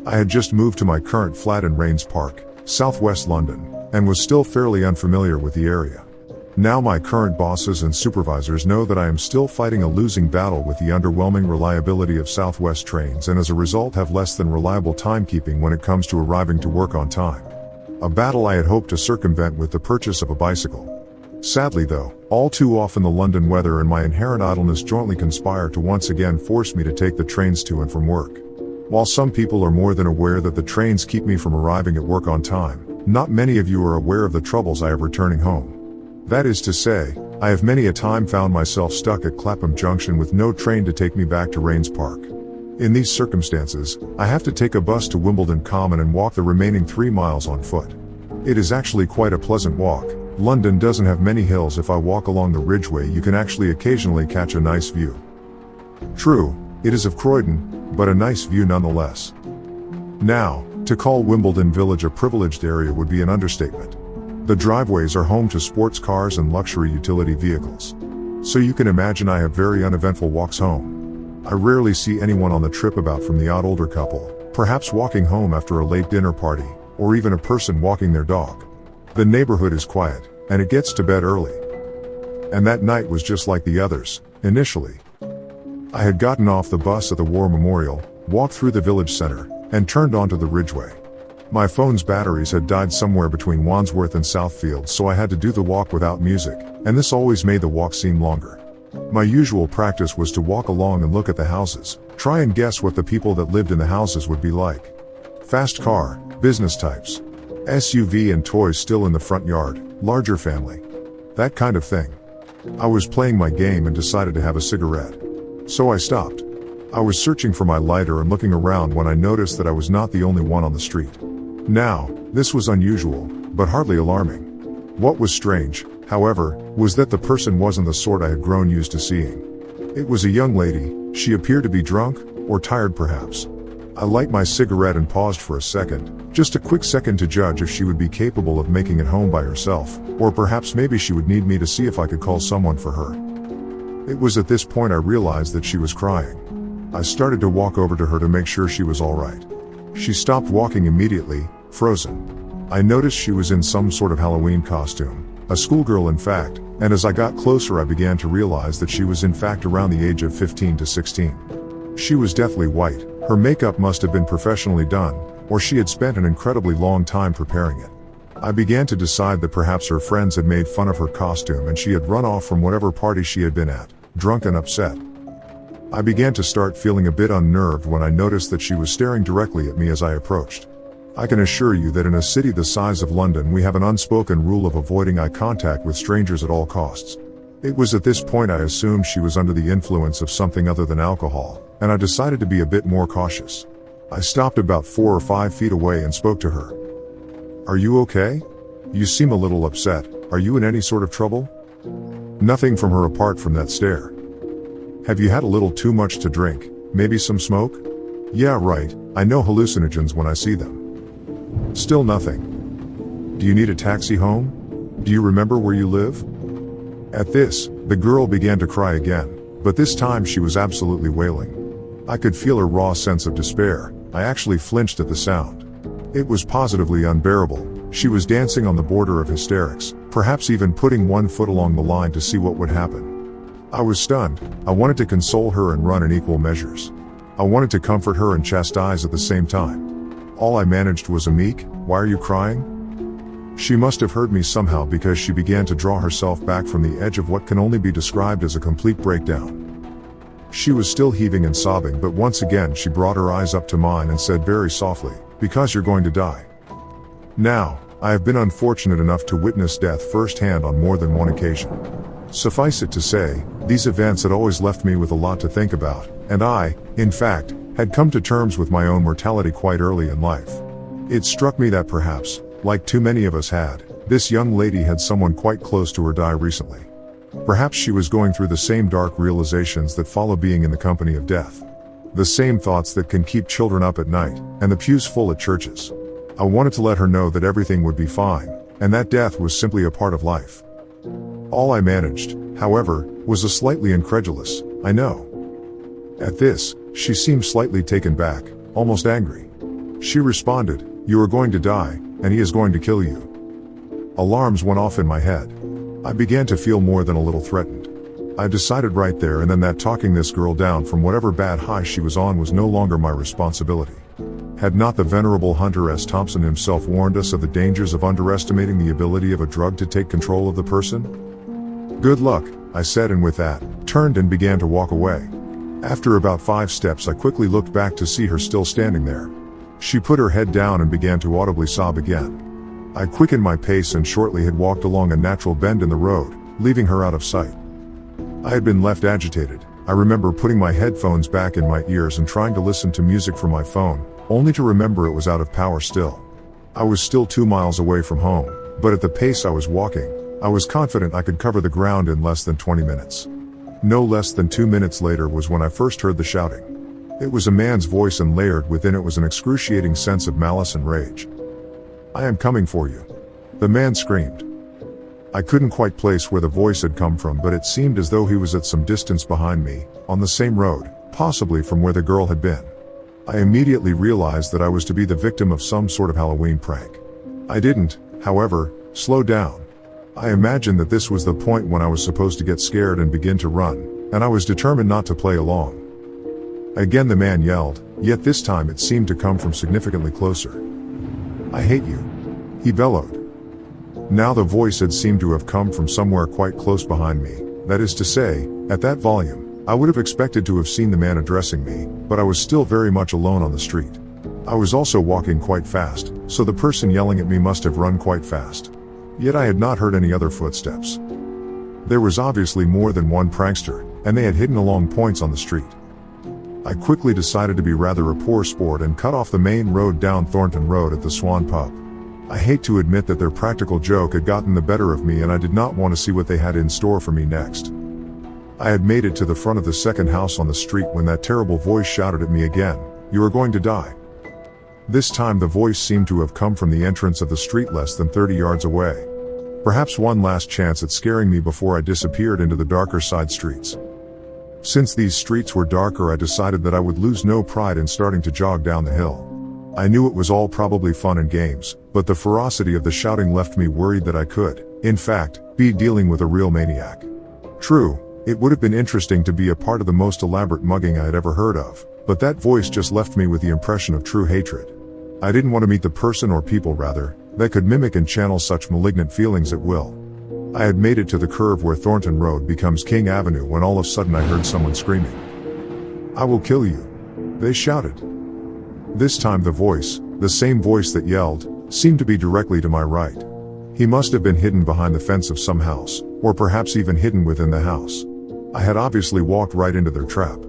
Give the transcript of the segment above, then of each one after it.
I had just moved to my current flat in Rains Park, southwest London, and was still fairly unfamiliar with the area. Now my current bosses and supervisors know that I am still fighting a losing battle with the underwhelming reliability of Southwest trains, and as a result have less than reliable timekeeping when it comes to arriving to work on time. A battle I had hoped to circumvent with the purchase of a bicycle. Sadly though, all too often the London weather and my inherent idleness jointly conspire to once again force me to take the trains to and from work. While some people are more than aware that the trains keep me from arriving at work on time, not many of you are aware of the troubles I have returning home. That is to say, I have many a time found myself stuck at Clapham Junction with no train to take me back to Rains Park. In these circumstances, I have to take a bus to Wimbledon Common and walk the remaining 3 miles on foot. It is actually quite a pleasant walk. London doesn't have many hills. If I walk along the Ridgeway, you can actually occasionally catch a nice view. True, it is of Croydon, but a nice view nonetheless. Now, to call Wimbledon Village a privileged area would be an understatement. The driveways are home to sports cars and luxury utility vehicles. So you can imagine I have very uneventful walks home. I rarely see anyone on the trip, about from the odd older couple, perhaps walking home after a late dinner party, or even a person walking their dog. The neighborhood is quiet, and it gets to bed early. And that night was just like the others, initially. I had gotten off the bus at the War Memorial, walked through the village center, and turned onto the Ridgeway. My phone's batteries had died somewhere between Wandsworth and Southfields, so I had to do the walk without music, and this always made the walk seem longer. My usual practice was to walk along and look at the houses, try and guess what the people that lived in the houses would be like. Fast car, business types, SUV and toys still in the front yard, larger family. That kind of thing. I was playing my game and decided to have a cigarette. So I stopped. I was searching for my lighter and looking around when I noticed that I was not the only one on the street. Now, this was unusual, but hardly alarming. What was strange, however, was that the person wasn't the sort I had grown used to seeing. It was a young lady. She appeared to be drunk, or tired perhaps. I light my cigarette and paused for a second, just a quick second, to judge if she would be capable of making it home by herself, or perhaps maybe she would need me to see if I could call someone for her. It was at this point I realized that she was crying. I started to walk over to her to make sure she was all right. She stopped walking immediately, frozen. I noticed she was in some sort of Halloween costume, a schoolgirl in fact, and as I got closer I began to realize that she was in fact around the age of 15 to 16. She was deathly white. Her makeup must have been professionally done, or she had spent an incredibly long time preparing it. I began to decide that perhaps her friends had made fun of her costume and she had run off from whatever party she had been at, drunk and upset. I began to start feeling a bit unnerved when I noticed that she was staring directly at me as I approached. I can assure you that in a city the size of London we have an unspoken rule of avoiding eye contact with strangers at all costs. It was at this point I assumed she was under the influence of something other than alcohol, and I decided to be a bit more cautious. I stopped about 4 or 5 feet away and spoke to her. "Are you okay? You seem a little upset. Are you in any sort of trouble?" Nothing from her apart from that stare. "Have you had a little too much to drink? Maybe some smoke?" "Yeah, right. I know hallucinogens when I see them." Still nothing. "Do you need a taxi home? Do you remember where you live?" At this, the girl began to cry again, but this time she was absolutely wailing. I could feel her raw sense of despair. I actually flinched at the sound. It was positively unbearable. She was dancing on the border of hysterics, perhaps even putting one foot along the line to see what would happen. I was stunned. I wanted to console her and run in equal measures. I wanted to comfort her and chastise at the same time. All I managed was a meek, "Why are you crying?" She must have heard me somehow because she began to draw herself back from the edge of what can only be described as a complete breakdown. She was still heaving and sobbing, but once again she brought her eyes up to mine and said very softly, "Because you're going to die." Now, I have been unfortunate enough to witness death firsthand on more than one occasion. Suffice it to say, these events had always left me with a lot to think about, and I, in fact, had come to terms with my own mortality quite early in life. It struck me that perhaps, like too many of us had, this young lady had someone quite close to her die recently. Perhaps she was going through the same dark realizations that follow being in the company of death. The same thoughts that can keep children up at night, and the pews full at churches. I wanted to let her know that everything would be fine, and that death was simply a part of life. All I managed, however, was a slightly incredulous, "I know." At this, she seemed slightly taken back, almost angry. She responded, "You are going to die, and he is going to kill you." Alarms went off in my head. I began to feel more than a little threatened. I decided right there and then that talking this girl down from whatever bad high she was on was no longer my responsibility. Had not the venerable Hunter S. Thompson himself warned us of the dangers of underestimating the ability of a drug to take control of the person? "Good luck," I said, and with that, turned and began to walk away. After about 5 steps I quickly looked back to see her still standing there. She put her head down and began to audibly sob again. I quickened my pace and shortly had walked along a natural bend in the road, leaving her out of sight. I had been left agitated. I remember putting my headphones back in my ears and trying to listen to music from my phone, only to remember it was out of power still. I was still 2 miles away from home, but at the pace I was walking, I was confident I could cover the ground in less than 20 minutes. No less than 2 minutes later was when I first heard the shouting. It was a man's voice, and layered within it was an excruciating sense of malice and rage. "I am coming for you," the man screamed. I couldn't quite place where the voice had come from, but it seemed as though he was at some distance behind me, on the same road, possibly from where the girl had been. I immediately realized that I was to be the victim of some sort of Halloween prank. I didn't, however, slow down. I imagined that this was the point when I was supposed to get scared and begin to run, and I was determined not to play along. Again the man yelled, yet this time it seemed to come from significantly closer. "I hate you," he bellowed. Now the voice had seemed to have come from somewhere quite close behind me. That is to say, at that volume, I would have expected to have seen the man addressing me, but I was still very much alone on the street. I was also walking quite fast, so the person yelling at me must have run quite fast. Yet I had not heard any other footsteps. There was obviously more than one prankster, and they had hidden along points on the street. I quickly decided to be rather a poor sport and cut off the main road down Thornton Road at the Swan Pub. I hate to admit that their practical joke had gotten the better of me, and I did not want to see what they had in store for me next. I had made it to the front of the second house on the street when that terrible voice shouted at me again, "You are going to die." This time the voice seemed to have come from the entrance of the street less than 30 yards away. Perhaps one last chance at scaring me before I disappeared into the darker side streets. Since these streets were darker, I decided that I would lose no pride in starting to jog down the hill. I knew it was all probably fun and games, but the ferocity of the shouting left me worried that I could, in fact, be dealing with a real maniac. True, it would have been interesting to be a part of the most elaborate mugging I had ever heard of, but that voice just left me with the impression of true hatred. I didn't want to meet the person, or people rather, that could mimic and channel such malignant feelings at will. I had made it to the curve where Thornton Road becomes King Avenue when all of a sudden I heard someone screaming. "I will kill you," they shouted. This time the voice, the same voice that yelled, seemed to be directly to my right. He must have been hidden behind the fence of some house, or perhaps even hidden within the house. I had obviously walked right into their trap.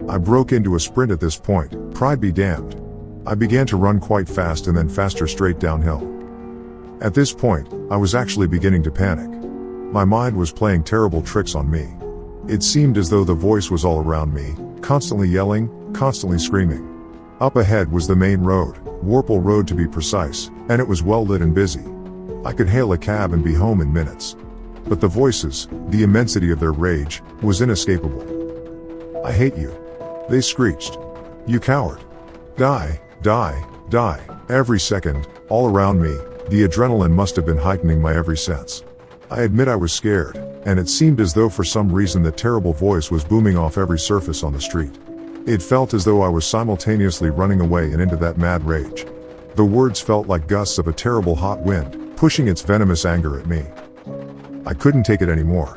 I broke into a sprint at this point, pride be damned. I began to run quite fast and then faster straight downhill. At this point, I was actually beginning to panic. My mind was playing terrible tricks on me. It seemed as though the voice was all around me, constantly yelling, constantly screaming. Up ahead was the main road, Warple Road to be precise, and it was well lit and busy. I could hail a cab and be home in minutes. But the voices, the immensity of their rage, was inescapable. "I hate you," they screeched. "You coward. Die, die, die." Every second, all around me, the adrenaline must have been heightening my every sense. I admit I was scared, and it seemed as though for some reason that terrible voice was booming off every surface on the street. It felt as though I was simultaneously running away and into that mad rage. The words felt like gusts of a terrible hot wind, pushing its venomous anger at me. I couldn't take it anymore.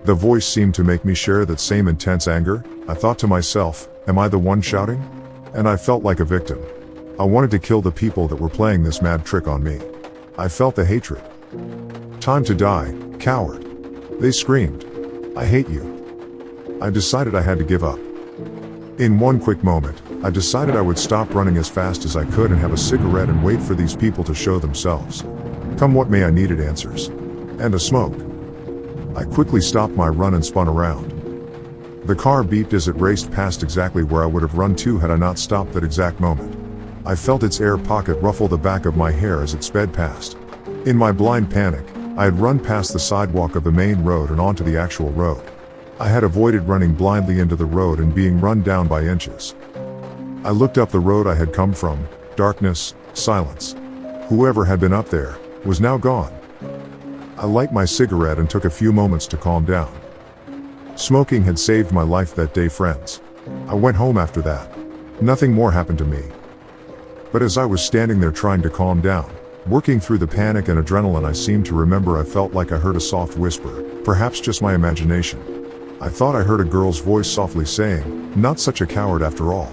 The voice seemed to make me share that same intense anger. I thought to myself, am I the one shouting? And I felt like a victim. I wanted to kill the people that were playing this mad trick on me. I felt the hatred. "Time to die, coward," they screamed. "I hate you." I decided I had to give up. In one quick moment, I decided I would stop running as fast as I could and have a cigarette and wait for these people to show themselves. Come what may, I needed answers. And a smoke. I quickly stopped my run and spun around. The car beeped as it raced past exactly where I would have run to had I not stopped that exact moment. I felt its air pocket ruffle the back of my hair as it sped past. In my blind panic, I had run past the sidewalk of the main road and onto the actual road. I had avoided running blindly into the road and being run down by inches. I looked up the road I had come from, Darkness, silence. Whoever had been up there was now gone. I light my cigarette and took a few moments to calm down. Smoking had saved my life that day, friends. I went home after that. Nothing more happened to me. But as I was standing there trying to calm down, working through the panic and adrenaline, I seemed to remember I felt like I heard a soft whisper, perhaps just my imagination. I thought I heard a girl's voice softly saying, "Not such a coward after all."